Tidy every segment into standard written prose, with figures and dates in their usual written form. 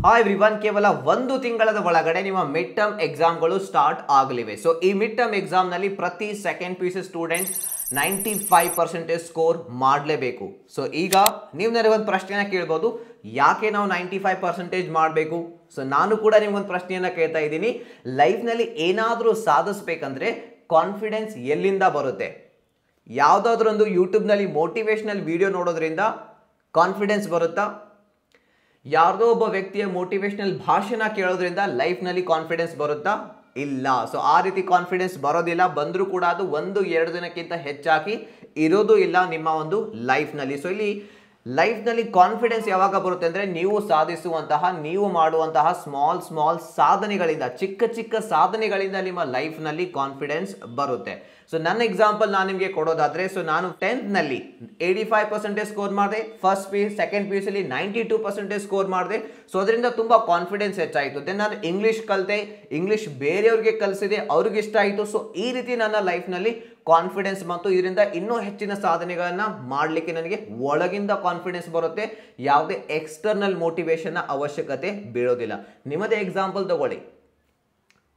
Hi everyone, ಕೇವಲ ಒಂದು ತಿಂಗಳದ ಒಳಗಡೆ ನಿಮ್ಮ ಮಿಡ್ ಟರ್ಮ್ ಎಕ್ಸಾಮ್ಗಳು ಸ್ಟಾರ್ಟ್ ಆಗಲಿವೆ. ಸೊ ಈ ಮಿಡ್ ಟರ್ಮ್ ಎಕ್ಸಾಮ್ನಲ್ಲಿ ಪ್ರತಿ ಸೆಕೆಂಡ್ ಪಿ.ಯು.ಸಿ ಸ್ಟೂಡೆಂಟ್ 95% ಸ್ಕೋರ್ ಮಾಡಲೇಬೇಕು. ಸೊ ಈಗ ನೀವು ನನಗೆ ಒಂದು ಪ್ರಶ್ನೆನ ಕೇಳ್ಬೋದು, ಯಾಕೆ ನಾವು 95% ಮಾಡಬೇಕು? ಸೊ ನಾನು ಕೂಡ ನಿಮ್ಗೊಂದು ಪ್ರಶ್ನೆಯನ್ನು ಕೇಳ್ತಾ ಇದ್ದೀನಿ. ಲೈಫ್ನಲ್ಲಿ ಏನಾದರೂ ಸಾಧಿಸ್ಬೇಕಂದ್ರೆ ಕಾನ್ಫಿಡೆನ್ಸ್ ಎಲ್ಲಿಂದ ಬರುತ್ತೆ? ಯಾವುದಾದ್ರೂ ಒಂದು ಯೂಟ್ಯೂಬ್ನಲ್ಲಿ ಮೋಟಿವೇಶ್ನಲ್ ವಿಡಿಯೋ ನೋಡೋದ್ರಿಂದ ಕಾನ್ಫಿಡೆನ್ಸ್ ಬರುತ್ತಾ? ಯಾರ್ದೋ ಒಬ್ಬ ವ್ಯಕ್ತಿಯ ಮೋಟಿವೇಶನಲ್ ಭಾಷಣ ಕೇಳೋದ್ರಿಂದ ಲೈಫ್ನಲ್ಲಿ ಕಾನ್ಫಿಡೆನ್ಸ್ ಬರುತ್ತಾ? ಇಲ್ಲ. ಸೊ ಆ ರೀತಿ ಕಾನ್ಫಿಡೆನ್ಸ್ ಬರೋದಿಲ್ಲ. ಬಂದರೂ ಕೂಡ ಅದು 1-2 ದಿನಕ್ಕಿಂತ ಹೆಚ್ಚಾಗಿ ಇರೋದು ಇಲ್ಲ ನಿಮ್ಮ ಒಂದು ಲೈಫ್ನಲ್ಲಿ. ಸೊ ಇಲ್ಲಿ ಲೈಫ್ನಲ್ಲಿ ಕಾನ್ಫಿಡೆನ್ಸ್ ಯಾವಾಗ ಬರುತ್ತೆ ಅಂದರೆ ನೀವು ಸಾಧಿಸುವಂತಹ, ನೀವು ಮಾಡುವಂತಹ ಸ್ಮಾಲ್ ಸಾಧನೆಗಳಿಂದ, ಚಿಕ್ಕ ಸಾಧನೆಗಳಿಂದ ನಿಮ್ಮ ಲೈಫ್ನಲ್ಲಿ ಕಾನ್ಫಿಡೆನ್ಸ್ ಬರುತ್ತೆ. ಸೊ ನನ್ನ ಎಕ್ಸಾಂಪಲ್ ನಾನು ನಿಮಗೆ ಕೊಡೋದಾದ್ರೆ, ಸೊ ನಾನು 10th ನಲ್ಲಿ 85% ಸ್ಕೋರ್ ಮಾಡಿದೆ. ಫಸ್ಟ್ ಸೆಕೆಂಡ್ ಪಿ.ಯು.ಸಿ 92% ಸ್ಕೋರ್ ಮಾಡಿದೆ. ಸೊ ಅದರಿಂದ ತುಂಬ ಕಾನ್ಫಿಡೆನ್ಸ್ ಹೆಚ್ಚಾಯಿತು. ದೆನ್ ನಾನು ಇಂಗ್ಲೀಷ್ ಕಲಿತೆ, ಇಂಗ್ಲೀಷ್ ಬೇರೆಯವ್ರಿಗೆ ಕಲಿಸಿದೆ, ಅವ್ರಿಗೆ ಇಷ್ಟ ಆಯಿತು. ಸೊ ಈ ರೀತಿ ನನ್ನ ಲೈಫ್ನಲ್ಲಿ ಕಾನ್ಫಿಡೆನ್ಸ್ ಮತ್ತು ಇದರಿಂದ ಇನ್ನೂ ಹೆಚ್ಚಿನ ಸಾಧನೆಗಳನ್ನು ಮಾಡಲಿಕ್ಕೆ ನನಗೆ ಒಳಗಿಂದ ಕಾನ್ಫಿಡೆನ್ಸ್ ಬರುತ್ತೆ. ಯಾವುದೇ ಎಕ್ಸ್ಟರ್ನಲ್ ಮೋಟಿವೇಶನ್ನ ಅವಶ್ಯಕತೆ ಬೀಳೋದಿಲ್ಲ. ನಿಮ್ಮದೇ ಎಕ್ಸಾಂಪಲ್ ತಗೊಳ್ಳಿ.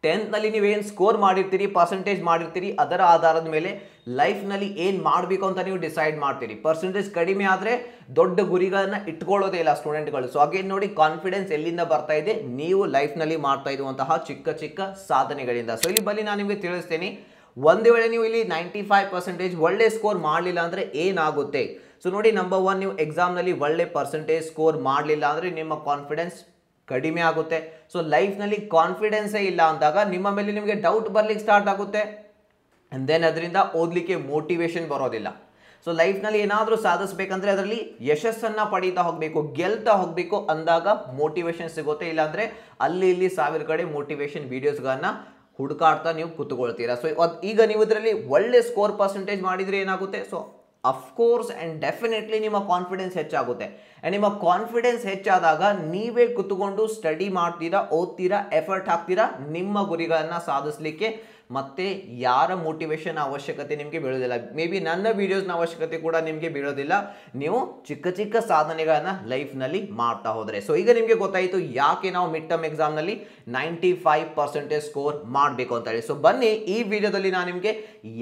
10th ನಲ್ಲಿ ನೀವೇನು ಸ್ಕೋರ್ ಮಾಡಿರ್ತೀರಿ, ಪರ್ಸೆಂಟೇಜ್ ಮಾಡಿರ್ತೀರಿ, ಅದರ ಆಧಾರದ ಮೇಲೆ ಲೈಫ್ನಲ್ಲಿ ಏನು ಮಾಡಬೇಕು ಅಂತ ನೀವು ಡಿಸೈಡ್ ಮಾಡ್ತೀರಿ. ಪರ್ಸೆಂಟೇಜ್ ಕಡಿಮೆ ಆದರೆ ದೊಡ್ಡ ಗುರಿಗಳನ್ನು ಇಟ್ಕೊಳ್ಳೋದೇ ಇಲ್ಲ ಸ್ಟೂಡೆಂಟ್ಗಳು. ಸೊ ಹಾಗೆ ನೋಡಿ, ಕಾನ್ಫಿಡೆನ್ಸ್ ಎಲ್ಲಿಂದ ಬರ್ತಾ ಇದೆ? ನೀವು ಲೈಫ್ನಲ್ಲಿ ಮಾಡ್ತಾ ಇರುವಂತಹ ಚಿಕ್ಕ ಸಾಧನೆಗಳಿಂದ. ಸೊ ಇಲ್ಲಿ ಬನ್ನಿ, ನಾನು ನಿಮಗೆ ತಿಳಿಸ್ತೀನಿ. ಒಂದು ವೇಳೆ ನೀವು ಇಲ್ಲಿ 95% ಒಳ್ಳೆ ಸ್ಕೋರ್ ಮಾಡಲಿಲ್ಲ ಅಂದರೆ ಏನಾಗುತ್ತೆ? ಸೊ ನೋಡಿ, ನಂಬರ್ 1, ನೀವು ಎಕ್ಸಾಮ್ನಲ್ಲಿ ಒಳ್ಳೆ ಪರ್ಸೆಂಟೇಜ್ ಸ್ಕೋರ್ ಮಾಡಲಿಲ್ಲ ಅಂದರೆ ನಿಮ್ಮ ಕಾನ್ಫಿಡೆನ್ಸ್ ಕಡಿಮೆ ಆಗುತ್ತೆ. ಸೊ ಲೈಫ್ನಲ್ಲಿ ಕಾನ್ಫಿಡೆನ್ಸೇ ಇಲ್ಲ ಅಂದಾಗ ನಿಮ್ಮ ಮೇಲೆ ನಿಮಗೆ ಡೌಟ್ ಬರ್ಲಿಕ್ಕೆ ಸ್ಟಾರ್ಟ್ ಆಗುತ್ತೆ. ಆ್ಯಂಡ್ ದೆನ್ ಅದರಿಂದ ಓದಲಿಕ್ಕೆ ಮೋಟಿವೇಶನ್ ಬರೋದಿಲ್ಲ. ಸೊ ಲೈಫ್ನಲ್ಲಿ ಏನಾದರೂ ಸಾಧಿಸ್ಬೇಕಂದ್ರೆ ಅದರಲ್ಲಿ ಯಶಸ್ಸನ್ನು ಪಡೀತಾ ಹೋಗಬೇಕು, ಗೆಲ್ತಾ ಹೋಗಬೇಕು ಅಂದಾಗ ಮೋಟಿವೇಶನ್ ಸಿಗುತ್ತೆ. ಇಲ್ಲಾಂದರೆ ಅಲ್ಲಿ ಇಲ್ಲಿ 1000 ಕಡೆ ಮೋಟಿವೇಶನ್ ವೀಡಿಯೋಸ್ಗಳನ್ನು ಹುಡುಕಾಡ್ತಾ ನೀವು ಕೂತ್ಕೊಳ್ತೀರಾ. ಸೊ ಈಗ ನೀವು ಇದರಲ್ಲಿ ಒಳ್ಳೆ ಸ್ಕೋರ್ ಪರ್ಸೆಂಟೇಜ್ ಮಾಡಿದರೆ ಏನಾಗುತ್ತೆ? ಸೊ ಅಫ್ಕೋರ್ಸ್ ಆ್ಯಂಡ್ ಡೆಫಿನೆಟ್ಲಿ ನಿಮ್ಮ ಕಾನ್ಫಿಡೆನ್ಸ್ ಹೆಚ್ಚಾಗುತ್ತೆ. ಆ್ಯಂಡ್ ನಿಮ್ಮ ಕಾನ್ಫಿಡೆನ್ಸ್ ಹೆಚ್ಚಾದಾಗ ನೀವೇ ಕೂತ್ಕೊಂಡು ಸ್ಟಡಿ ಮಾಡ್ತೀರಾ, ಓದ್ತೀರಾ, ಎಫರ್ಟ್ ಹಾಕ್ತೀರಾ ನಿಮ್ಮ ಗುರಿಗಳನ್ನು ಸಾಧಿಸಲಿಕ್ಕೆ. ಮತ್ತೆ ಯಾರ ಮೋಟಿವೇಶನ್ ಅವಶ್ಯಕತೆ ನಿಮಗೆ ಬೀಳೋದಿಲ್ಲ. ಮೇ ಬಿ ನನ್ನ ವೀಡಿಯೋಸ್ನ ಅವಶ್ಯಕತೆ ಕೂಡ ನಿಮಗೆ ಬೀಳೋದಿಲ್ಲ. ನೀವು ಚಿಕ್ಕ ಸಾಧನೆಗಳನ್ನು ಲೈಫ್ನಲ್ಲಿ ಮಾಡ್ತಾ ಹೋದರೆ. ಸೊ ಈಗ ನಿಮಗೆ ಗೊತ್ತಾಯಿತು ಯಾಕೆ ನಾವು ಮಿಡ್ ಟರ್ಮ್ ಎಕ್ಸಾಮ್ನಲ್ಲಿ 95% ಸ್ಕೋರ್ ಮಾಡಬೇಕು ಅಂತ ಹೇಳಿ. ಸೊ ಬನ್ನಿ, ಈ ವಿಡಿಯೋದಲ್ಲಿ ನಾನು ನಿಮಗೆ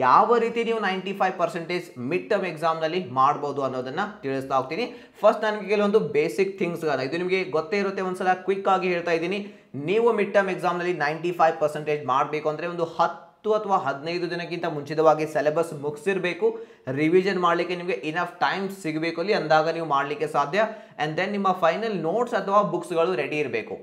ಯಾವ ರೀತಿ ನೀವು 95% ಮಿಡ್ ಟರ್ಮ್ ಎಕ್ಸಾಮ್ನಲ್ಲಿ ಮಾಡ್ಬೋದು ಅನ್ನೋದನ್ನು ತಿಳಿಸ್ತಾ ಹೋಗ್ತೀನಿ. ಫಸ್ಟ್ ನನಗೆ ಕೆಲವೊಂದು ಬೇಸಿಕ್ ಥಿಂಗ್ಸ್ಗಳನ್ನು, ಇದು ನಿಮಗೆ ಗೊತ್ತೇ ಇರುತ್ತೆ, ಒಂದ್ಸಲ ಕ್ವಿಕ್ ಆಗಿ ಹೇಳ್ತಾ ಇದ್ದೀನಿ. ನೀವು ಮಿಡ್ ಟರ್ಮ್ ಎಕ್ಸಾಮ್ನಲ್ಲಿ 95% ಮಾಡಬೇಕು ಅಂದರೆ ಒಂದು 10 ಅಥವಾ 15 ದಿನಕ್ಕಿಂತ ಮುಂಚಿತವಾಗಿ ಸಿಲೆಬಸ್ ಮುಗಿಸಿರಬೇಕು. ರಿವಿಷನ್ ಮಾಡಲಿಕ್ಕೆ ನಿಮಗೆ ಇನಫ್ ಟೈಮ್ ಸಿಗಬೇಕು ಅಲ್ಲಿ, ಅಂದಾಗ ನೀವು ಮಾಡಲಿಕ್ಕೆ ಸಾಧ್ಯ. ಆ್ಯಂಡ್ ದೆನ್ ನಿಮ್ಮ ಫೈನಲ್ ನೋಟ್ಸ್ ಅಥವಾ ಬುಕ್ಸ್ಗಳು ರೆಡಿ ಇರಬೇಕು.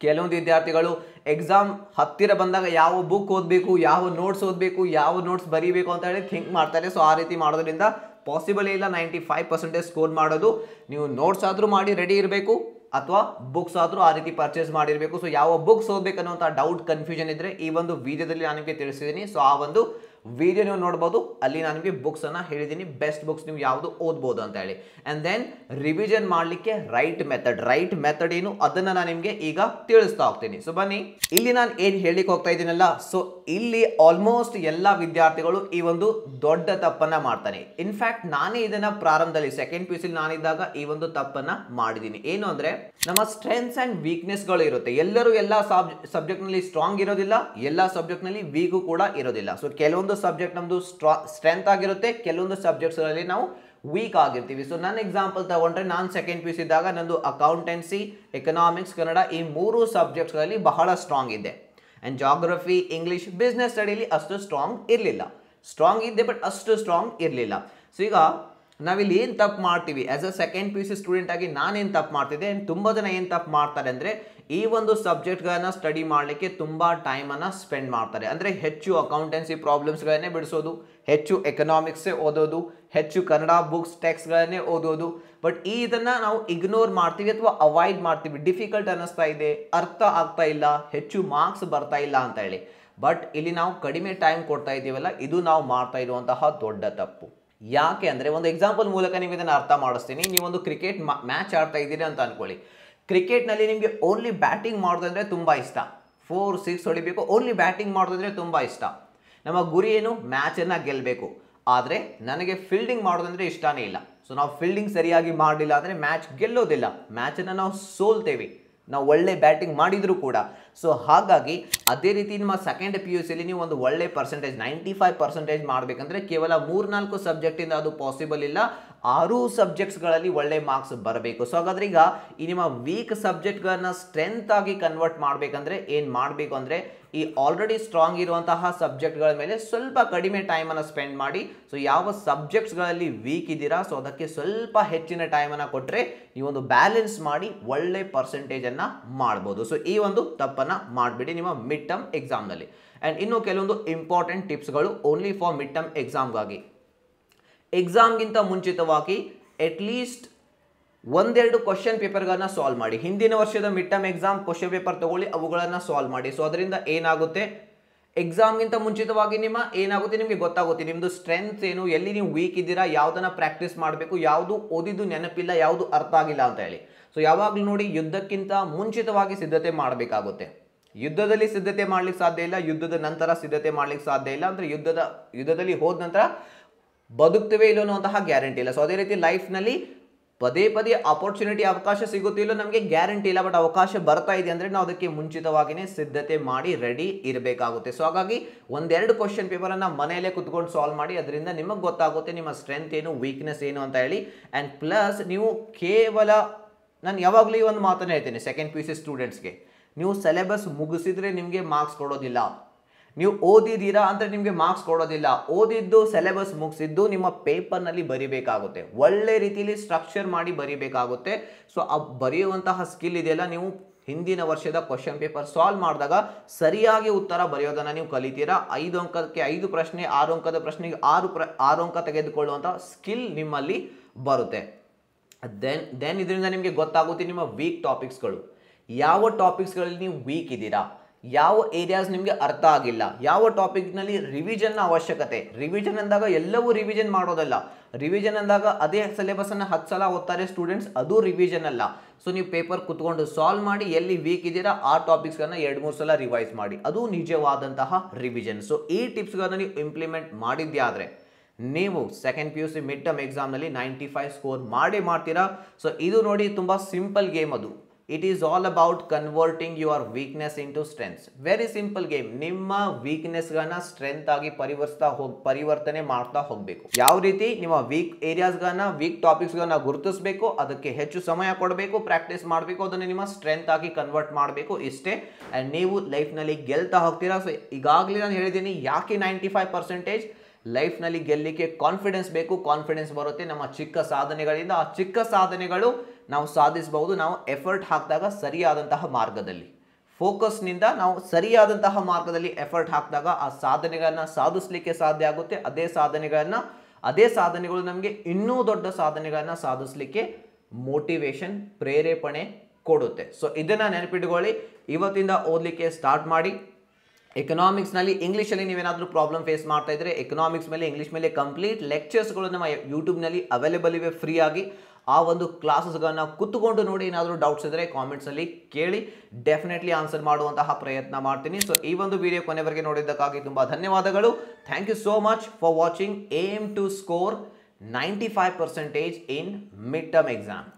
ಕೆಲವೊಂದು ವಿದ್ಯಾರ್ಥಿಗಳು ಎಕ್ಸಾಮ್ ಹತ್ತಿರ ಬಂದಾಗ ಯಾವ ಬುಕ್ ಓದಬೇಕು, ಯಾವ ನೋಟ್ಸ್ ಓದಬೇಕು, ಯಾವ ನೋಟ್ಸ್ ಬರೀಬೇಕು ಅಂತ ಹೇಳಿ ಥಿಂಕ್ ಮಾಡ್ತಾರೆ. ಸೊ ಆ ರೀತಿ ಮಾಡೋದ್ರಿಂದ ಪಾಸಿಬಲ್ ಇಲ್ಲ 95% ಸ್ಕೋರ್ ಮಾಡೋದು. ನೀವು ನೋಟ್ಸ್ ಆದರೂ ಮಾಡಿ ರೆಡಿ ಇರಬೇಕು, ಅಥವಾ ಬುಕ್ಸ್ ಆದರೂ ಆ ರೀತಿ ಪರ್ಚೇಸ್ ಮಾಡಿರಬೇಕು. ಸೊ ಯಾವ ಬುಕ್ಸ್ ಓದಬೇಕನ್ನುವಂಥ ಡೌಟ್, ಕನ್ಫ್ಯೂಷನ್ ಇದ್ದರೆ ಈ ಒಂದು ವಿಡಿಯೋದಲ್ಲಿ ನಾನು ನಿಮಗೆ ತಿಳಿಸಿದ್ದೀನಿ. ಸೊ ಆ ಒಂದು ವಿಡಿಯೋ ನೀವು ನೋಡ್ಬೋದು. ಅಲ್ಲಿ ನಾನು ನಿಮಗೆ ಬುಕ್ಸನ್ನು ಹೇಳಿದ್ದೀನಿ, ಬೆಸ್ಟ್ ಬುಕ್ಸ್ ನೀವು ಯಾವುದು ಓದ್ಬೋದು ಅಂತ ಹೇಳಿ. ಆ್ಯಂಡ್ ದೆನ್ ರಿವಿಷನ್ ಮಾಡಲಿಕ್ಕೆ ರೈಟ್ ಮೆಥಡ್ ಏನು ಅದನ್ನು ನಾನು ನಿಮಗೆ ಈಗ ತಿಳಿಸ್ತಾ ಹೋಗ್ತೀನಿ. ಸೊ ಬನ್ನಿ, ಇಲ್ಲಿ ನಾನು ಏನು ಹೇಳಲಿಕ್ಕೆ ಹೋಗ್ತಾ ಇದ್ದೀನಲ್ಲ, ಸೊ ಇಲ್ಲಿ ಆಲ್ಮೋಸ್ಟ್ ಎಲ್ಲ ವಿದ್ಯಾರ್ಥಿಗಳು ಈ ಒಂದು ದೊಡ್ಡ ತಪ್ಪನ್ನು ಮಾಡ್ತಾನೆ. ಇನ್ಫ್ಯಾಕ್ಟ್ ನಾನೇ ಇದನ್ನು ಪ್ರಾರಂಭದಲ್ಲಿ ಸೆಕೆಂಡ್ ಪಿ.ಯು.ಸಿ ನಾನಿದ್ದಾಗ ಈ ಒಂದು ತಪ್ಪನ್ನು ಮಾಡಿದ್ದೀನಿ. ಏನು ಅಂದರೆ, ನಮ್ಮ ಸ್ಟ್ರೆಂತ್ಸ್ ಆ್ಯಂಡ್ ವೀಕ್ನೆಸ್ಗಳು ಇರುತ್ತೆ. ಎಲ್ಲರೂ ಎಲ್ಲ ಸಬ್ಜೆಕ್ಟ್ನಲ್ಲಿ ಸ್ಟ್ರಾಂಗ್ ಇರೋದಿಲ್ಲ, ಎಲ್ಲ ಸಬ್ಜೆಕ್ಟ್ನಲ್ಲಿ ವೀಕು ಕೂಡ ಇರೋದಿಲ್ಲ. ಸೊ ಕೆಲವೊಂದು ಸಬ್ಜೆಕ್ಟ್ ನಮ್ಮದು ಸ್ಟ್ರೆಂತ್ ಆಗಿರುತ್ತೆ, ಕೆಲವೊಂದು ಸಬ್ಜೆಕ್ಟ್ಸ್ಗಳಲ್ಲಿ ನಾವು ವೀಕ್ ಆಗಿರ್ತೀವಿ. ಸೊ ನನ್ನ ಎಕ್ಸಾಂಪಲ್ ತಗೊಂಡ್ರೆ, ನಾನು ಸೆಕೆಂಡ್ ಪಿ.ಯು.ಸಿ ಇದ್ದಾಗ ನಂದು ಅಕೌಂಟೆನ್ಸಿ, ಎಕನಾಮಿಕ್ಸ್, ಕನ್ನಡ ಈ 3 ಸಬ್ಜೆಕ್ಟ್ಸ್ಗಳಲ್ಲಿ ಬಹಳ ಸ್ಟ್ರಾಂಗ್ ಇದ್ದೆ. And geography, English, business steadily ಅಷ್ಟು ಸ್ಟ್ರಾಂಗ್ ಇರಲಿಲ್ಲ. ಸ್ಟ್ರಾಂಗ್ ಇದ್ದೆ ಬಟ್ ಅಷ್ಟು ಸ್ಟ್ರಾಂಗ್ ಇರಲಿಲ್ಲ. ಸೊ ಈಗ ನಾವಿಲ್ಲಿ ಏನು ತಪ್ಪು ಮಾಡ್ತೀವಿ, as a second PUC student ಆಗಿ ನಾನೇನು ತಪ್ಪು ಮಾಡ್ತಿದ್ದೆ, ತುಂಬ ಜನ ಏನು ತಪ್ಪು ಮಾಡ್ತಾರೆ ಅಂದರೆ, ಈ ಒಂದು ಸಬ್ಜೆಕ್ಟ್ಗಳನ್ನು ಸ್ಟಡಿ ಮಾಡಲಿಕ್ಕೆ ತುಂಬ ಟೈಮನ್ನು ಸ್ಪೆಂಡ್ ಮಾಡ್ತಾರೆ. ಅಂದರೆ ಹೆಚ್ಚು ಅಕೌಂಟೆನ್ಸಿ ಪ್ರಾಬ್ಲಮ್ಸ್ಗಳನ್ನೇ ಬಿಡಿಸೋದು, ಹೆಚ್ಚು ಎಕನಾಮಿಕ್ಸೇ ಓದೋದು, ಹೆಚ್ಚು ಕನ್ನಡ ಬುಕ್ಸ್ ಟೆಕ್ಸ್ಟ್ಗಳನ್ನೇ ಓದೋದು. ಬಟ್ ಇದನ್ನು ನಾವು ಇಗ್ನೋರ್ ಮಾಡ್ತೀವಿ ಅಥವಾ ಅವಾಯ್ಡ್ ಮಾಡ್ತೀವಿ. ಡಿಫಿಕಲ್ಟ್ ಅನ್ನಿಸ್ತಾ ಇದೆ, ಅರ್ಥ ಆಗ್ತಾ ಇಲ್ಲ, ಹೆಚ್ಚು ಮಾರ್ಕ್ಸ್ ಬರ್ತಾ ಇಲ್ಲ ಅಂತ ಹೇಳಿ. ಬಟ್ ಇಲ್ಲಿ ನಾವು ಕಡಿಮೆ ಟೈಮ್ ಕೊಡ್ತಾ ಇದ್ದೀವಲ್ಲ, ಇದು ನಾವು ಮಾಡ್ತಾ ಇರುವಂತಹ ದೊಡ್ಡ ತಪ್ಪು. ಯಾಕೆ ಅಂದರೆ, ಒಂದು ಎಕ್ಸಾಂಪಲ್ ಮೂಲಕ ನಿಮಗೆ ಇದನ್ನು ಅರ್ಥ ಮಾಡಿಸ್ತೀನಿ. ನೀವೊಂದು ಕ್ರಿಕೆಟ್ ಮ್ಯಾಚ್ ಆಡ್ತಾ ಇದ್ದೀರಿ ಅಂತ ಅಂದ್ಕೊಳ್ಳಿ. ಕ್ರಿಕೆಟ್ನಲ್ಲಿ ನಿಮಗೆ ಓನ್ಲಿ ಬ್ಯಾಟಿಂಗ್ ಮಾಡೋದಂದರೆ ತುಂಬ ಇಷ್ಟ. 4-6 ಹೊಡಿಬೇಕು, ಓನ್ಲಿ ಬ್ಯಾಟಿಂಗ್ ಮಾಡೋದಂದರೆ ತುಂಬ ಇಷ್ಟ. ನಮ್ಮ ಗುರಿ ಏನು? ಮ್ಯಾಚನ್ನು ಗೆಲ್ಲಬೇಕು. ಆದರೆ ನನಗೆ ಫೀಲ್ಡಿಂಗ್ ಮಾಡೋದಂದರೆ ಇಷ್ಟನೇ ಇಲ್ಲ. ಸೊ ನಾವು ಫೀಲ್ಡಿಂಗ್ ಸರಿಯಾಗಿ ಮಾಡಲಿಲ್ಲ ಅಂದರೆ ಮ್ಯಾಚ್ ಗೆಲ್ಲೋದಿಲ್ಲ, ಮ್ಯಾಚನ್ನು ನಾವು ಸೋಲ್ತೇವೆ. ನಾವು ಒಳ್ಳೆ ಬ್ಯಾಟಿಂಗ್ ಮಾಡಿದ್ರು ಕೂಡ. ಸೊ ಹಾಗಾಗಿ ಅದೇ ರೀತಿ ನಿಮ್ಮ ಸೆಕೆಂಡ್ ಪಿ ಯು ಸಿಲಿ ನೀವು ಒಂದು ಒಳ್ಳೆ ಪರ್ಸೆಂಟೇಜ್ 95% ಮಾಡಬೇಕಂದ್ರೆ ಕೇವಲ 3-4 ಸಬ್ಜೆಕ್ಟಿಂದ ಅದು ಪಾಸಿಬಲ್ ಇಲ್ಲ, 6 ಸಬ್ಜೆಕ್ಟ್ಸ್ಗಳಲ್ಲಿ ಒಳ್ಳೆ ಮಾರ್ಕ್ಸ್ ಬರಬೇಕು. ಸೊ ಹಾಗಾದ್ರೆ ಈಗ ಈ ನಿಮ್ಮ ವೀಕ್ ಸಬ್ಜೆಕ್ಟ್ಗಳನ್ನ ಸ್ಟ್ರೆಂತ್ ಆಗಿ ಕನ್ವರ್ಟ್ ಮಾಡಬೇಕಂದ್ರೆ ಏನು ಮಾಡಬೇಕು ಅಂದರೆ ಈ ಆಲ್ರೆಡಿ ಸ್ಟ್ರಾಂಗ್ ಇರುವಂತಹ ಸಬ್ಜೆಕ್ಟ್ಗಳ ಮೇಲೆ ಸ್ವಲ್ಪ ಕಡಿಮೆ ಟೈಮನ್ನು ಸ್ಪೆಂಡ್ ಮಾಡಿ. ಸೊ ಯಾವ ಸಬ್ಜೆಕ್ಟ್ಸ್ಗಳಲ್ಲಿ ವೀಕ್ ಇದ್ದೀರಾ ಸೊ ಅದಕ್ಕೆ ಸ್ವಲ್ಪ ಹೆಚ್ಚಿನ ಟೈಮನ್ನು ಕೊಟ್ಟರೆ ನೀವೊಂದು ಬ್ಯಾಲೆನ್ಸ್ ಮಾಡಿ ಒಳ್ಳೆ ಪರ್ಸೆಂಟೇಜನ್ನು ಮಾಡ್ಬೋದು. ಸೊ ಈ ಒಂದು ತಪ್ಪನ್ನು ಮಾಡಿಬಿಡಿ ನಿಮ್ಮ ಮಿಡ್ ಟರ್ಮ್ ಎಕ್ಸಾಮ್ನಲ್ಲಿ. ಆ್ಯಂಡ್ ಇನ್ನು ಕೆಲವೊಂದು ಇಂಪಾರ್ಟೆಂಟ್ ಟಿಪ್ಸ್ಗಳು ಓನ್ಲಿ ಫಾರ್ ಮಿಡ್ ಟರ್ಮ್ ಎಕ್ಸಾಮ್ಗಾಗಿ. ಎಕ್ಸಾಮ್ಗಿಂತ ಮುಂಚಿತವಾಗಿ ಅಟ್ಲೀಸ್ಟ್ ಒಂದೆರಡು ಕ್ವಶನ್ ಪೇಪರ್ಗಳನ್ನ ಸಾಲ್ವ್ ಮಾಡಿ. ಹಿಂದಿನ ವರ್ಷದ mid term exam question paper ತಗೊಳ್ಳಿ, ಅವುಗಳನ್ನು ಸಾಲ್ವ್ ಮಾಡಿ. ಸೊ ಅದರಿಂದ ಏನಾಗುತ್ತೆ, ಎಕ್ಸಾಮ್ಗಿಂತ ಮುಂಚಿತವಾಗಿ ನಿಮಗೆ ಗೊತ್ತಾಗುತ್ತೆ ನಿಮ್ಮದು ಸ್ಟ್ರೆಂತ್ ಏನು, ಎಲ್ಲಿ ನೀವು ವೀಕ್ ಇದ್ದೀರಾ, ಯಾವುದನ್ನು ಪ್ರಾಕ್ಟೀಸ್ ಮಾಡಬೇಕು, ಯಾವುದು ಓದಿದ್ದು ನೆನಪಿಲ್ಲ, ಯಾವುದು ಅರ್ಥ ಆಗಿಲ್ಲ ಅಂತ ಹೇಳಿ. ಸೊ ಯಾವಾಗಲೂ ನೋಡಿ ಯುದ್ಧಕ್ಕಿಂತ ಮುಂಚಿತವಾಗಿ ಸಿದ್ಧತೆ ಮಾಡಬೇಕಾಗುತ್ತೆ. ಯುದ್ಧದಲ್ಲಿ ಸಿದ್ಧತೆ ಮಾಡ್ಲಿಕ್ಕೆ ಸಾಧ್ಯ ಇಲ್ಲ, ಯುದ್ಧದ ನಂತರ ಸಿದ್ಧತೆ ಮಾಡ್ಲಿಕ್ಕೆ ಸಾಧ್ಯ ಇಲ್ಲ. ಅಂದರೆ ಯುದ್ಧದಲ್ಲಿ ಹೋದ ನಂತರ ಬದುಕ್ತೇವೆ ಇಲ್ಲ ಅನ್ನುವಂತಹ ಗ್ಯಾರಂಟಿ ಇಲ್ಲ. ಸೊ ಅದೇ ರೀತಿ ಲೈಫ್ನಲ್ಲಿ ಪದೇ ಪದೇ ಅಪರ್ಚುನಿಟಿ ಅವಕಾಶ ಸಿಗುತ್ತಿಲ್ಲ ನಮಗೆ ಗ್ಯಾರಂಟಿ ಇಲ್ಲ, ಬಟ್ ಅವಕಾಶ ಬರ್ತಾ ಇದೆ ಅಂದರೆ ನಾವು ಅದಕ್ಕೆ ಮುಂಚಿತವಾಗಿಯೇ ಸಿದ್ಧತೆ ಮಾಡಿ ರೆಡಿ ಇರಬೇಕಾಗುತ್ತೆ. ಸೊ ಹಾಗಾಗಿ ಒಂದೆರಡು ಕ್ವಶನ್ ಪೇಪರನ್ನು ಮನೆಯಲ್ಲೇ ಕುತ್ಕೊಂಡು ಸಾಲ್ವ್ ಮಾಡಿ, ಅದರಿಂದ ನಿಮಗೆ ಗೊತ್ತಾಗುತ್ತೆ ನಿಮ್ಮ ಸ್ಟ್ರೆಂತ್ ಏನು, ವೀಕ್ನೆಸ್ ಏನು ಅಂತ ಹೇಳಿ. ಆ್ಯಂಡ್ ಪ್ಲಸ್ ನೀವು ಕೇವಲ, ನಾನು ಯಾವಾಗಲೂ ಈ ಒಂದು ಮಾತನ್ನು ಹೇಳ್ತೀನಿ ಸೆಕೆಂಡ್ ಪಿ ಯು ಸಿ ಸ್ಟೂಡೆಂಟ್ಸ್ಗೆ, ನೀವು ಸಿಲೆಬಸ್ ಮುಗಿಸಿದ್ರೆ ನಿಮಗೆ ಮಾರ್ಕ್ಸ್ ಕೊಡೋದಿಲ್ಲ. ನೀವು ಓದಿದ್ದೀರಾ ಅಂದರೆ ನಿಮಗೆ ಮಾರ್ಕ್ಸ್ ಕೊಡೋದಿಲ್ಲ. ಓದಿದ್ದು ಸಿಲೆಬಸ್ ಮುಗಿಸಿದ್ದು ನಿಮ್ಮ ಪೇಪರ್ನಲ್ಲಿ ಬರಿಬೇಕಾಗುತ್ತೆ, ಒಳ್ಳೆ ರೀತಿಯಲ್ಲಿ ಸ್ಟ್ರಕ್ಚರ್ ಮಾಡಿ ಬರಿಬೇಕಾಗುತ್ತೆ. ಸೊ ಆ ಬರೆಯುವಂತಹ ಸ್ಕಿಲ್ ಇದೆಯಲ್ಲ, ನೀವು ಹಿಂದಿನ ವರ್ಷದ ಕ್ವಶನ್ ಪೇಪರ್ ಸಾಲ್ವ್ ಮಾಡಿದಾಗ ಸರಿಯಾಗಿ ಉತ್ತರ ಬರೆಯೋದನ್ನು ನೀವು ಕಲಿತೀರಾ. 5 ಅಂಕಕ್ಕೆ 5 ಪ್ರಶ್ನೆ, 6 ಅಂಕದ ಪ್ರಶ್ನೆಗೆ 6 ಅಂಕ ತೆಗೆದುಕೊಳ್ಳುವಂಥ ಸ್ಕಿಲ್ ನಿಮ್ಮಲ್ಲಿ ಬರುತ್ತೆ. ದೆನ್ ಇದರಿಂದ ನಿಮಗೆ ಗೊತ್ತಾಗುತ್ತೆ ನಿಮ್ಮ ವೀಕ್ ಟಾಪಿಕ್ಸ್ಗಳು, ಯಾವ ಟಾಪಿಕ್ಸ್ಗಳಲ್ಲಿ ನೀವು ವೀಕ್ ಇದ್ದೀರಾ, ಯಾವ ಏರಿಯಾಸ್ ನಿಮಗೆ ಅರ್ಥ ಆಗಿಲ್ಲ, ಯಾವ ಟಾಪಿಕ್ನಲ್ಲಿ ರಿವಿಷನ್ನ ಅವಶ್ಯಕತೆ. ರಿವಿಷನ್ ಅಂದಾಗ ಎಲ್ಲವೂ ರಿವಿಷನ್ ಮಾಡೋದಲ್ಲ, ರಿವಿಷನ್ ಅಂದಾಗ ಅದೇ ಸಿಲೆಬಸನ್ನು 10 ಸಲ ಓದ್ತಾರೆ ಸ್ಟೂಡೆಂಟ್ಸ್, ಅದು ರಿವಿಷನ್ ಅಲ್ಲ. ಸೊ ನೀವು ಪೇಪರ್ ಕುತ್ಕೊಂಡು ಸಾಲ್ವ್ ಮಾಡಿ, ಎಲ್ಲಿ ವೀಕ್ ಇದ್ದೀರಾ ಆ ಟಾಪಿಕ್ಸ್ಗಳನ್ನ 2-3 ಸಲ ರಿವೈಸ್ ಮಾಡಿ, ಅದು ನಿಜವಾದಂತಹ ರಿವಿಷನ್. ಸೊ ಈ ಟಿಪ್ಸ್ಗಳನ್ನ ನೀವು ಇಂಪ್ಲಿಮೆಂಟ್ ಮಾಡಿದ್ದೇ ಆದರೆ ನೀವು second P U C mid term ಎಕ್ಸಾಮ್ನಲ್ಲಿ 95 ಸ್ಕೋರ್ ಮಾಡ್ತೀರಾ. ಸೊ ಇದು ನೋಡಿ ತುಂಬ ಸಿಂಪಲ್ ಗೇಮ್ ಅದು. It is all about converting your weakness into strengths. Very simple game. ನಿಮ್ಮ ವೀಕ್ನೆಸ್ಗಳನ್ನ ಸ್ಟ್ರೆಂತ್ ಆಗಿ ಪರಿವರ್ತನೆ ಮಾಡ್ತಾ ಹೋಗಬೇಕು. ಯಾವ ರೀತಿ ನಿಮ್ಮ ವೀಕ್ ಏರಿಯಾಸ್ಗಳನ್ನ, ವೀಕ್ ಟಾಪಿಕ್ಸ್ಗಳನ್ನ ಗುರುತಿಸಬೇಕು, ಅದಕ್ಕೆ ಹೆಚ್ಚು ಸಮಯ ಕೊಡಬೇಕು, ಪ್ರಾಕ್ಟೀಸ್ ಮಾಡಬೇಕು, ಅದನ್ನು ನಿಮ್ಮ ಸ್ಟ್ರೆಂತ್ ಆಗಿ ಕನ್ವರ್ಟ್ ಮಾಡಬೇಕು, ಇಷ್ಟೇ. ಆ್ಯಂಡ್ ನೀವು ಲೈಫ್ನಲ್ಲಿ ಗೆಲ್ತಾ ಹೋಗ್ತೀರಾ. ಸೊ ಈಗಾಗಲೇ ನಾನು ಹೇಳಿದ್ದೀನಿ ಯಾಕೆ 95%. ಲೈಫ್ನಲ್ಲಿ ಗೆಲ್ಲಲಿಕ್ಕೆ ಕಾನ್ಫಿಡೆನ್ಸ್ ಬೇಕು, ಕಾನ್ಫಿಡೆನ್ಸ್ ಬರುತ್ತೆ ನಮ್ಮ ಚಿಕ್ಕ ಸಾಧನೆಗಳಿಂದ. ಆ ಚಿಕ್ಕ ಸಾಧನೆಗಳು ನಾವು ಸಾಧಿಸಬಹುದು ನಾವು ಎಫರ್ಟ್ ಹಾಕಿದಾಗ ಸರಿಯಾದಂತಹ ಮಾರ್ಗದಲ್ಲಿ, ಫೋಕಸ್ನಿಂದ ನಾವು ಸರಿಯಾದಂತಹ ಮಾರ್ಗದಲ್ಲಿ ಎಫರ್ಟ್ ಹಾಕಿದಾಗ ಆ ಸಾಧನೆಗಳನ್ನು ಸಾಧಿಸಲಿಕ್ಕೆ ಸಾಧ್ಯ ಆಗುತ್ತೆ. ಅದೇ ಸಾಧನೆಗಳು ನಮಗೆ ಇನ್ನೂ ದೊಡ್ಡ ಸಾಧನೆಗಳನ್ನು ಸಾಧಿಸಲಿಕ್ಕೆ ಮೋಟಿವೇಶನ್, ಪ್ರೇರೇಪಣೆ ಕೊಡುತ್ತೆ. ಸೊ ಇದನ್ನು ನೆನಪಿಟ್ಕೊಳ್ಳಿ, ಇವತ್ತಿಂದ ಓದಲಿಕ್ಕೆ ಸ್ಟಾರ್ಟ್ ಮಾಡಿ. ಎಕನಾಮಿಕ್ಸ್ನಲ್ಲಿ ಇಂಗ್ಲೀಷಲ್ಲಿ ನೀವೇನಾದರೂ ಪ್ರಾಬ್ಲಮ್ ಫೇಸ್ ಮಾಡ್ತಾ ಇದ್ದರೆ ಎಕನಾಮಿಕ್ಸ್ ಮೇಲೆ, ಇಂಗ್ಲೀಷ್ ಮೇಲೆ ಕಂಪ್ಲೀಟ್ ಲೆಕ್ಚರ್ಸ್ಗಳು ನಮ್ಮ ಯೂಟ್ಯೂಬ್ನಲ್ಲಿ ಅವೈಲೇಬಲ್ ಇವೆ ಫ್ರೀ ಆಗಿ. ಆ ಒಂದು ಕ್ಲಾಸಸ್ಗಳನ್ನ ಕುತ್ಕೊಂಡು ನೋಡಿ, ಏನಾದರೂ ಡೌಟ್ಸ್ ಇದ್ದರೆ ಕಾಮೆಂಟ್ಸಲ್ಲಿ ಕೇಳಿ, ಡೆಫಿನೆಟ್ಲಿ ಆನ್ಸರ್ ಮಾಡುವಂತಹ ಪ್ರಯತ್ನ ಮಾಡ್ತೀನಿ. ಸೊ ಈ ಒಂದು ವಿಡಿಯೋ ಕೊನೆವರೆಗೆ ನೋಡಿದ್ದಕ್ಕಾಗಿ ತುಂಬ ಧನ್ಯವಾದಗಳು. Thank you so much for watching. Aim to score 95% in mid term exam.